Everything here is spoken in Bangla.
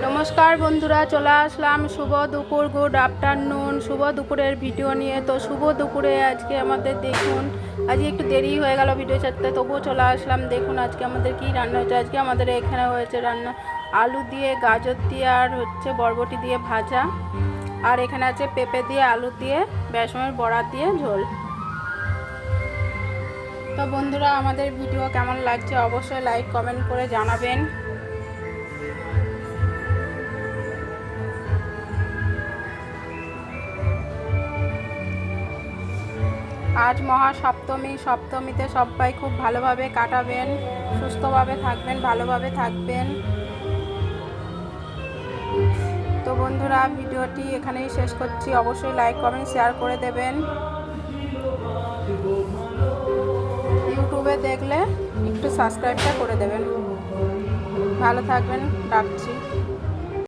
নমস্কার বন্ধুরা, চলে আসলাম শুভ দুপুর, গুড আফটারনুন, শুভ দুপুরের ভিডিও নিয়ে। তো শুভ দুপুরে আজকে আমাদের দেখুন, আজকে একটু দেরি হয়ে গেল ভিডিও ছাড়তে, তবুও চলে আসলাম। দেখুন আজকে আমাদের কি রান্না হচ্ছে। আজকে আমাদের এখানে হয়েছে রান্না আলু দিয়ে, গাজর দিয়ে আর হচ্ছে বরবটি দিয়ে ভাজা, আর এখানে আছে পেঁপে দিয়ে, আলু দিয়ে, বেসনের বড়া দিয়ে ঝোল। তো বন্ধুরা, আমাদের ভিডিও কেমন লাগছে অবশ্যই লাইক কমেন্ট করে জানাবেন। আজ মহাসপ্তমী, সপ্তমীতে সবাই খুব ভালোভাবে কাটাবেন, সুস্থভাবে থাকবেন, ভালোভাবে থাকবেন। তো বন্ধুরা, ভিডিওটি এখানেই শেষ করছি। অবশ্যই লাইক কমেন্ট শেয়ার করে দেবেন। ইউটিউবে দেখলে একটু সাবস্ক্রাইবটা করে দেবেন। ভালো থাকবেন, রাখছি।